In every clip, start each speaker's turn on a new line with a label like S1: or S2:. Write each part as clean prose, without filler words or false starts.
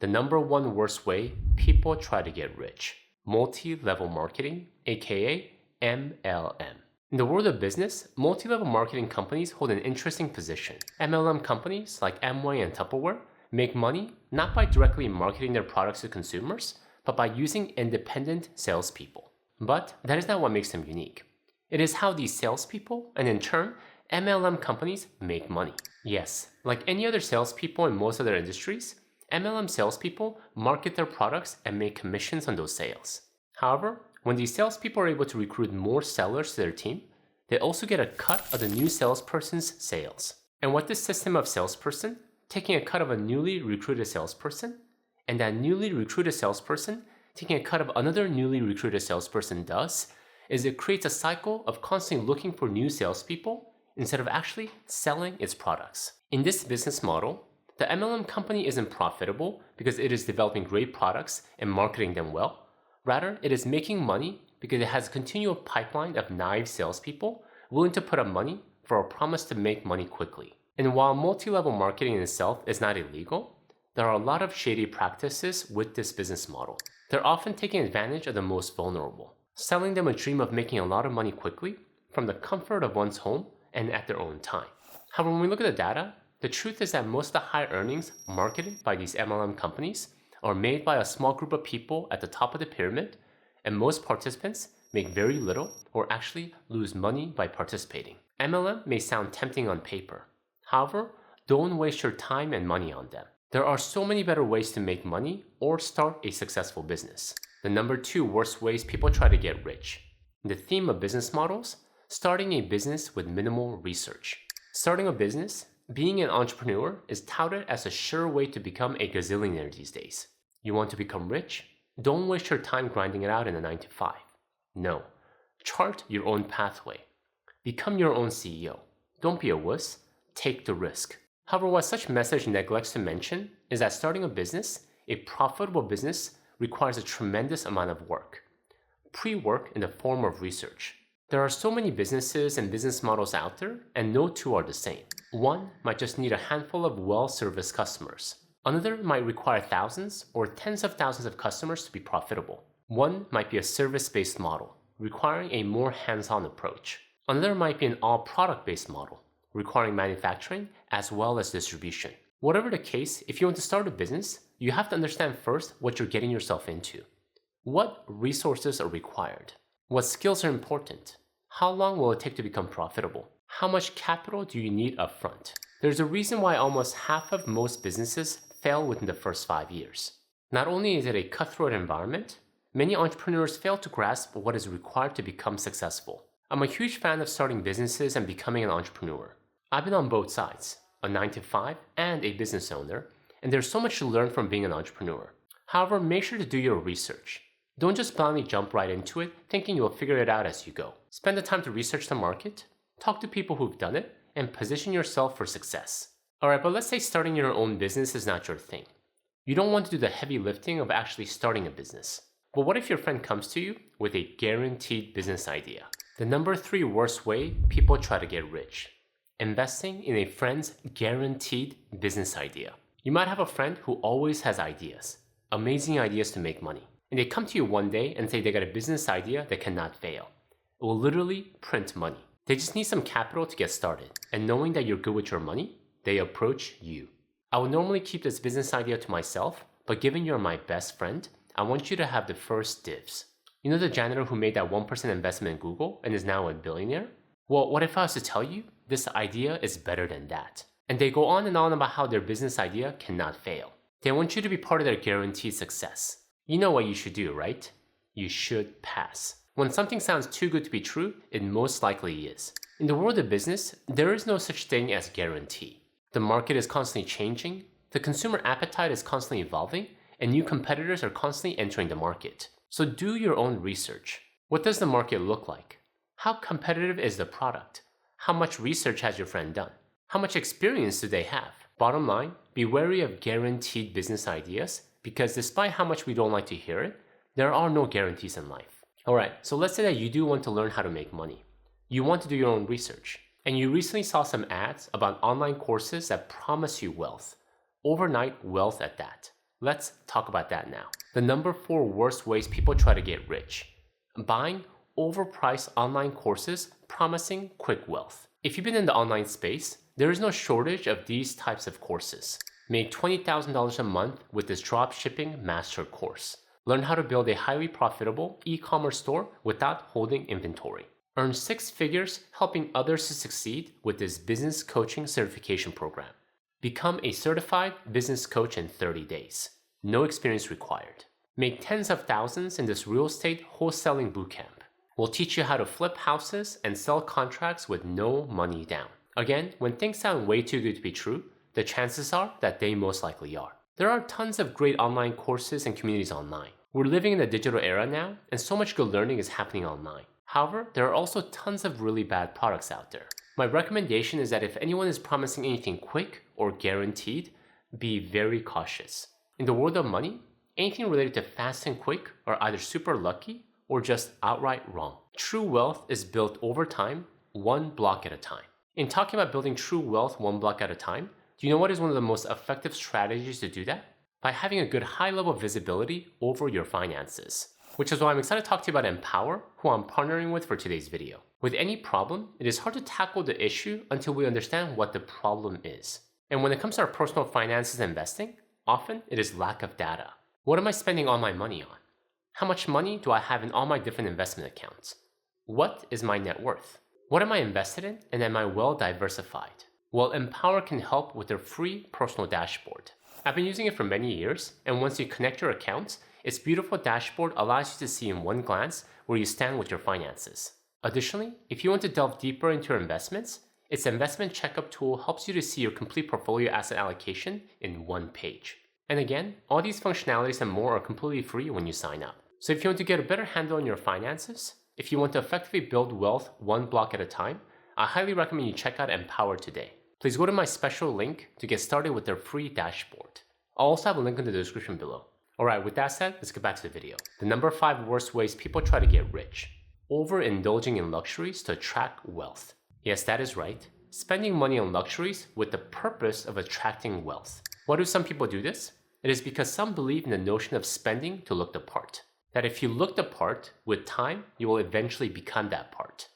S1: The number one worst way people try to get rich: multi-level marketing, aka MLM. In the world of business, multi-level marketing companies hold an interesting position. MLM companies like Amway and Tupperware make money not by directly marketing their products to consumers, but by using independent salespeople. But that is not what makes them unique. It is how these salespeople, and in turn, MLM companies make money. Yes, like any other salespeople in most other industries, MLM salespeople market their products and make commissions on those sales. However, when these salespeople are able to recruit more sellers to their team, they also get a cut of the new salesperson's sales. And what this system of salesperson taking a cut of a newly recruited salesperson, and that newly recruited salesperson taking a cut of another newly recruited salesperson does, is it creates a cycle of constantly looking for new salespeople instead of actually selling its products. In this business model, the MLM company isn't profitable because it is developing great products and marketing them well. Rather, it is making money because it has a continual pipeline of naive salespeople willing to put up money for a promise to make money quickly. And while multi-level marketing in itself is not illegal, there are a lot of shady practices with this business model. They're often taking advantage of the most vulnerable, selling them a dream of making a lot of money quickly from the comfort of one's home and at their own time. However, when we look at the data, the truth is that most of the high earnings marketed by these MLM companies are made by a small group of people at the top of the pyramid, and most participants make very little or actually lose money by participating. MLM may sound tempting on paper. However, don't waste your time and money on them. There are so many better ways to make money or start a successful business. The number two worst ways people try to get rich. In the theme of business models, starting a business with minimal research. Starting a business, being an entrepreneur, is touted as a sure way to become a gazillionaire these days. You want to become rich? Don't waste your time grinding it out in a 9-to-5. No. Chart your own pathway. Become your own CEO. Don't be a wuss. Take the risk. However, what such message neglects to mention is that starting a business, a profitable business, requires a tremendous amount of work. Pre-work in the form of research. There are so many businesses and business models out there, and no two are the same. One might just need a handful of well-serviced customers. Another might require thousands or tens of thousands of customers to be profitable. One might be a service-based model, requiring a more hands-on approach. Another might be an all-product-based model, requiring manufacturing as well as distribution. Whatever the case, if you want to start a business, you have to understand first what you're getting yourself into. What resources are required? What skills are important? How long will it take to become profitable? How much capital do you need upfront? There's a reason why almost half of most businesses fail within the first 5 years. Not only is it a cutthroat environment, many entrepreneurs fail to grasp what is required to become successful. I'm a huge fan of starting businesses and becoming an entrepreneur. I've been on both sides, a 9-to-5 and a business owner, and there's so much to learn from being an entrepreneur. However, make sure to do your research. Don't just blindly jump right into it, thinking you'll figure it out as you go. Spend the time to research the market, talk to people who've done it, and position yourself for success. Alright, but let's say starting your own business is not your thing. You don't want to do the heavy lifting of actually starting a business. But what if your friend comes to you with a guaranteed business idea? The number 3 worst way people try to get rich. Investing in a friend's guaranteed business idea. You might have a friend who always has ideas, amazing ideas to make money. And they come to you one day and say they got a business idea that cannot fail. It will literally print money. They just need some capital to get started. And knowing that you're good with your money, they approach you. I would normally keep this business idea to myself, but given you're my best friend, I want you to have the first dibs. You know the janitor who made that 1% investment in Google and is now a billionaire? Well, what if I was to tell you this idea is better than that? And they go on and on about how their business idea cannot fail. They want you to be part of their guaranteed success. You know what you should do, right? You should pass. When something sounds too good to be true, it most likely is. In the world of business, there is no such thing as guarantee. The market is constantly changing, the consumer appetite is constantly evolving, and new competitors are constantly entering the market. So do your own research. What does the market look like? How competitive is the product? How much research has your friend done? How much experience do they have? Bottom line, be wary of guaranteed business ideas, because despite how much we don't like to hear it, there are no guarantees in life. Alright, so let's say that you do want to learn how to make money. You want to do your own research, and you recently saw some ads about online courses that promise you wealth. Overnight wealth at that. Let's talk about that now. The number 4 worst ways people try to get rich. Buying overpriced online courses promising quick wealth. If you've been in the online space, there is no shortage of these types of courses. Make $20,000 a month with this dropshipping master course. Learn how to build a highly profitable e-commerce store without holding inventory. Earn 6 figures helping others to succeed with this business coaching certification program. Become a certified business coach in 30 days. No experience required. Make tens of thousands in this real estate wholesaling bootcamp. We'll teach you how to flip houses and sell contracts with no money down. Again, when things sound way too good to be true, the chances are that they most likely are. There are tons of great online courses and communities online. We're living in a digital era now, and so much good learning is happening online. However, there are also tons of really bad products out there. My recommendation is that if anyone is promising anything quick or guaranteed, be very cautious. In the world of money, anything related to fast and quick are either super lucky or just outright wrong. True wealth is built over time, one block at a time. In talking about building true wealth one block at a time, do you know what is one of the most effective strategies to do that? By having a good high level of visibility over your finances. Which is why I'm excited to talk to you about Empower, who I'm partnering with for today's video. With any problem, it is hard to tackle the issue until we understand what the problem is. And when it comes to our personal finances and investing, often it is lack of data. What am I spending all my money on? How much money do I have in all my different investment accounts? What is my net worth? What am I invested in, and am I well diversified? Well, Empower can help with their free personal dashboard. I've been using it for many years, and once you connect your accounts, its beautiful dashboard allows you to see in one glance where you stand with your finances. Additionally, if you want to delve deeper into your investments, its investment checkup tool helps you to see your complete portfolio asset allocation in one page. And again, all these functionalities and more are completely free when you sign up. So if you want to get a better handle on your finances, if you want to effectively build wealth one block at a time, I highly recommend you check out Empower today. Please go to my special link to get started with their free dashboard. I'll also have a link in the description below. Alright, with that said, let's get back to the video. The number 5 worst ways people try to get rich. Overindulging in luxuries to attract wealth. Yes, that is right. Spending money on luxuries with the purpose of attracting wealth. Why do some people do this? It is because some believe in the notion of spending to look the part. That if you look the part, with time, you will eventually become that part.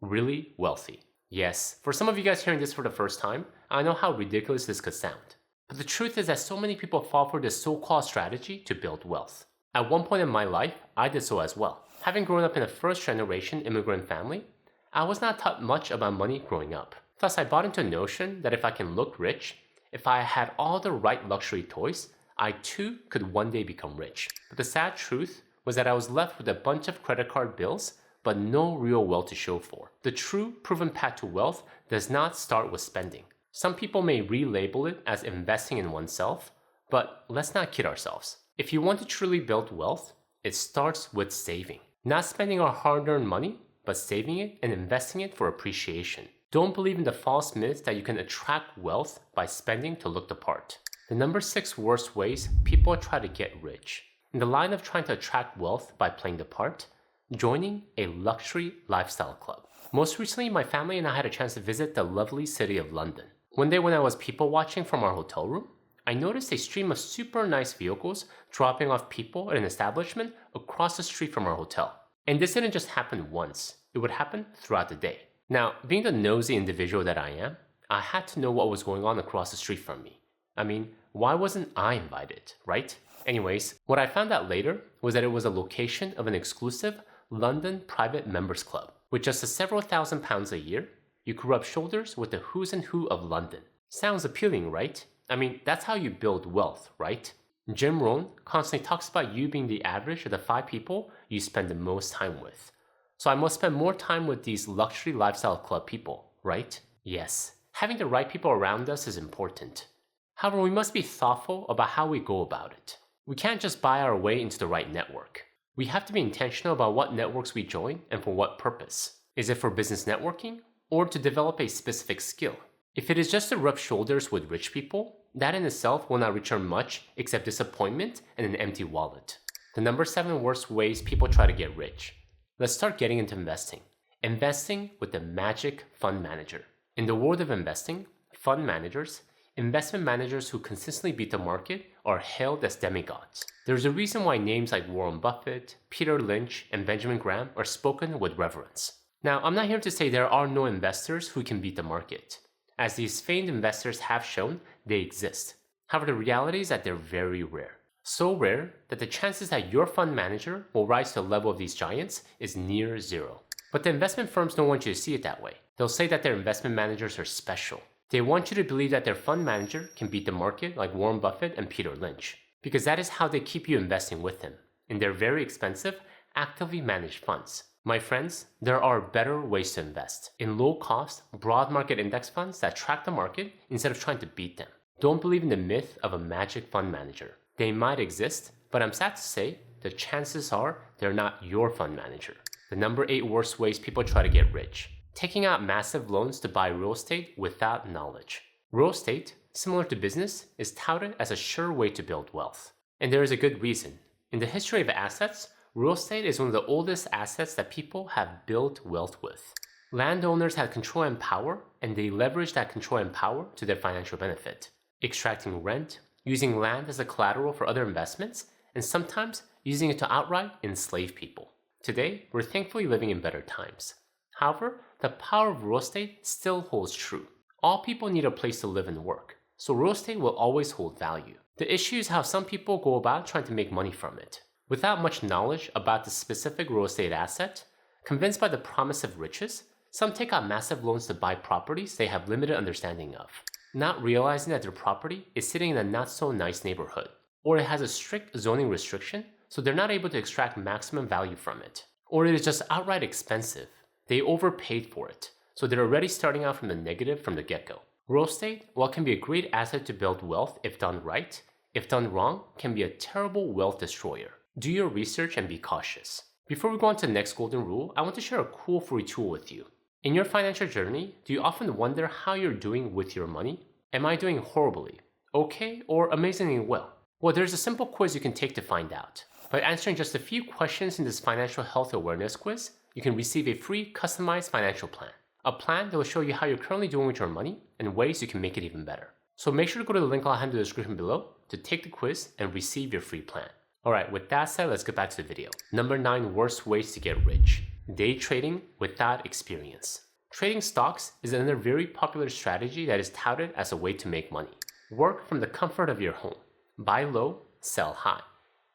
S1: Really wealthy. Yes, for some of you guys hearing this for the first time, I know how ridiculous this could sound. But the truth is that so many people fall for this so-called strategy to build wealth. At one point in my life, I did so as well. Having grown up in a first-generation immigrant family, I was not taught much about money growing up. Thus, I bought into a notion that if I can look rich, if I had all the right luxury toys, I too could one day become rich. But the sad truth was that I was left with a bunch of credit card bills, but no real wealth to show for. The true proven path to wealth does not start with spending. Some people may relabel it as investing in oneself, but let's not kid ourselves. If you want to truly build wealth, it starts with saving. Not spending our hard-earned money, but saving it and investing it for appreciation. Don't believe in the false myth that you can attract wealth by spending to look the part. The number 6 worst ways people try to get rich. In the line of trying to attract wealth by playing the part, joining a luxury lifestyle club. Most recently, my family and I had a chance to visit the lovely city of London. One day when I was people watching from our hotel room, I noticed a stream of super nice vehicles dropping off people at an establishment across the street from our hotel. And this didn't just happen once, it would happen throughout the day. Now, being the nosy individual that I am, I had to know what was going on across the street from me. I mean, why wasn't I invited, right? Anyways, what I found out later was that it was a location of an exclusive London private members club. With just a several £1,000s a year, you could rub shoulders with the who's and who of London. Sounds appealing, right? I mean, that's how you build wealth, right? Jim Rohn constantly talks about you being the average of the 5 people you spend the most time with. So I must spend more time with these luxury lifestyle club people, right? Yes, having the right people around us is important. However, we must be thoughtful about how we go about it. We can't just buy our way into the right network. We have to be intentional about what networks we join and for what purpose. Is it for business networking or to develop a specific skill? If it is just to rub shoulders with rich people, that in itself will not return much except disappointment and an empty wallet. The number 7 worst ways people try to get rich. Let's start getting into investing. Investing with the magic fund manager. In the world of investing, fund managers, investment managers who consistently beat the market, are hailed as demigods. There's a reason why names like Warren Buffett, Peter Lynch, and Benjamin Graham are spoken with reverence. Now, I'm not here to say there are no investors who can beat the market. As these famed investors have shown, they exist. However, the reality is that they're very rare. So rare that the chances that your fund manager will rise to the level of these giants is near zero. But the investment firms don't want you to see it that way. They'll say that their investment managers are special. They want you to believe that their fund manager can beat the market like Warren Buffett and Peter Lynch, because that is how they keep you investing with them, in their very expensive, actively managed funds. My friends, there are better ways to invest, in low-cost, broad market index funds that track the market instead of trying to beat them. Don't believe in the myth of a magic fund manager. They might exist, but I'm sad to say the chances are they're not your fund manager. The number 8 worst ways people try to get rich. Taking out massive loans to buy real estate without knowledge. Real estate, similar to business, is touted as a sure way to build wealth. And there is a good reason. In the history of assets, real estate is one of the oldest assets that people have built wealth with. Landowners had control and power, and they leveraged that control and power to their financial benefit, extracting rent, using land as a collateral for other investments, and sometimes using it to outright enslave people. Today, we're thankfully living in better times. However, the power of real estate still holds true. All people need a place to live and work, so real estate will always hold value. The issue is how some people go about trying to make money from it. Without much knowledge about the specific real estate asset, convinced by the promise of riches, some take out massive loans to buy properties they have limited understanding of, not realizing that their property is sitting in a not-so-nice neighborhood, or it has a strict zoning restriction, so they're not able to extract maximum value from it, or it is just outright expensive. They overpaid for it, so they're already starting out from the negative from the get-go. Real estate, while it can be a great asset to build wealth if done right, if done wrong, can be a terrible wealth destroyer. Do your research and be cautious. Before we go on to the next golden rule, I want to share a cool free tool with you. In your financial journey, do you often wonder how you're doing with your money? Am I doing horribly, okay, or amazingly well? Well, there's a simple quiz you can take to find out. By answering just a few questions in this financial health awareness quiz, you can receive a free customized financial plan. A plan that will show you how you're currently doing with your money and ways you can make it even better. So make sure to go to the link I'll have in the description below to take the quiz and receive your free plan. Alright, with that said, let's get back to the video. Number 9 worst ways to get rich. Day trading without experience. Trading stocks is another very popular strategy that is touted as a way to make money. Work from the comfort of your home. Buy low, sell high.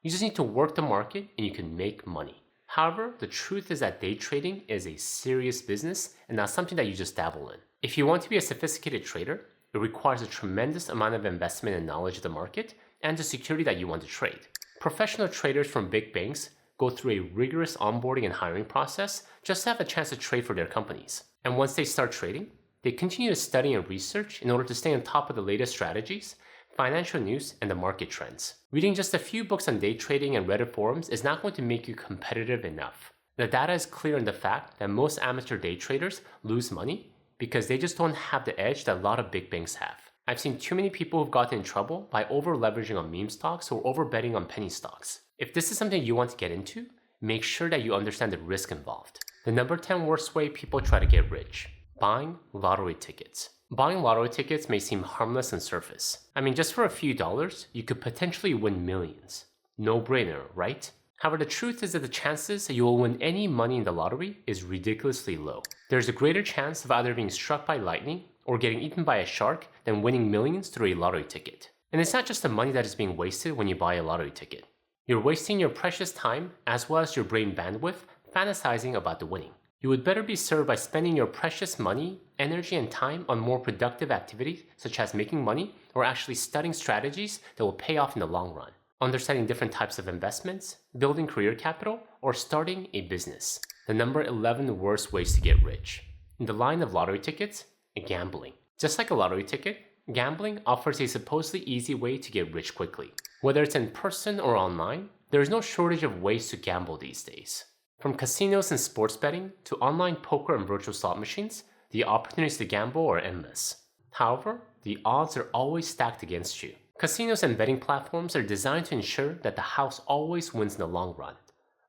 S1: You just need to work the market and you can make money. However, the truth is that day trading is a serious business and not something that you just dabble in. If you want to be a sophisticated trader, it requires a tremendous amount of investment and knowledge of the market and the security that you want to trade. Professional traders from big banks go through a rigorous onboarding and hiring process just to have a chance to trade for their companies. And once they start trading, they continue to study and research in order to stay on top of the latest strategies, financial news, and the market trends. Reading just a few books on day trading and Reddit forums is not going to make you competitive enough. The data is clear in the fact that most amateur day traders lose money because they just don't have the edge that a lot of big banks have. I've seen too many people who've gotten in trouble by over-leveraging on meme stocks or over-betting on penny stocks. If this is something you want to get into, make sure that you understand the risk involved. The number 10 worst way people try to get rich. Buying lottery tickets. Buying lottery tickets may seem harmless on surface. I mean, just for a few dollars, you could potentially win millions. No brainer, right? However, the truth is that the chances that you will win any money in the lottery is ridiculously low. There's a greater chance of either being struck by lightning or getting eaten by a shark than winning millions through a lottery ticket. And it's not just the money that is being wasted when you buy a lottery ticket. You're wasting your precious time as well as your brain bandwidth fantasizing about the winning. You would better be served by spending your precious money, energy, and time on more productive activities such as making money or actually studying strategies that will pay off in the long run, understanding different types of investments, building career capital, or starting a business. The number 11 worst ways to get rich. In the line of lottery tickets, gambling. Just like a lottery ticket, gambling offers a supposedly easy way to get rich quickly. Whether it's in person or online, there is no shortage of ways to gamble these days. From casinos and sports betting to online poker and virtual slot machines, the opportunities to gamble are endless. However, the odds are always stacked against you. Casinos and betting platforms are designed to ensure that the house always wins in the long run,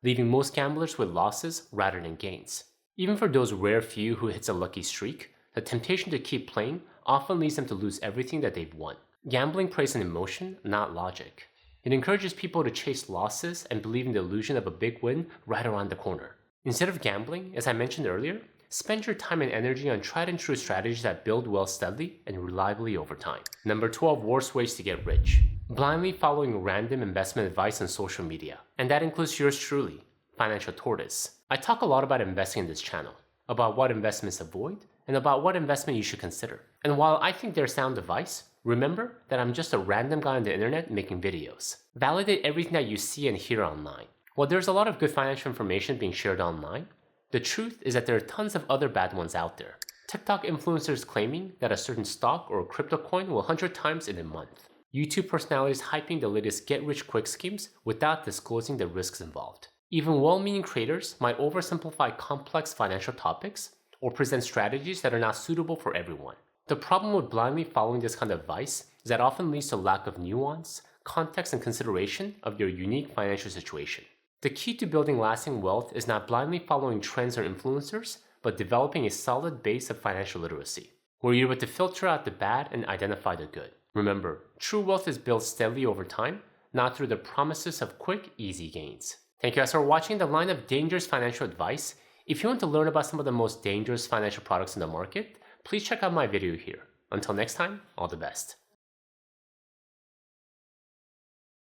S1: leaving most gamblers with losses rather than gains. Even for those rare few who hits a lucky streak, the temptation to keep playing often leads them to lose everything that they've won. Gambling plays on emotion, not logic. It encourages people to chase losses and believe in the illusion of a big win right around the corner. Instead of gambling, as I mentioned earlier, spend your time and energy on tried and true strategies that build wealth steadily and reliably over time. Number 12, worst ways to get rich. Blindly following random investment advice on social media. And that includes yours truly, Financial Tortoise. I talk a lot about investing in this channel, about what investments avoid, and about what investment you should consider. And while I think they're sound advice, remember that I'm just a random guy on the internet making videos. Validate everything that you see and hear online. While there's a lot of good financial information being shared online, the truth is that there are tons of other bad ones out there. TikTok influencers claiming that a certain stock or crypto coin will 100 times in a month. YouTube personalities hyping the latest get-rich-quick schemes without disclosing the risks involved. Even well-meaning creators might oversimplify complex financial topics or present strategies that are not suitable for everyone. The problem with blindly following this kind of advice is that it often leads to lack of nuance, context, and consideration of your unique financial situation. The key to building lasting wealth is not blindly following trends or influencers, but developing a solid base of financial literacy, where you're able to filter out the bad and identify the good. Remember, true wealth is built steadily over time, not through the promises of quick, easy gains. Thank you guys for watching the line of dangerous financial advice. If you want to learn about some of the most dangerous financial products in the market, please check out my video here. Until next time, all the best.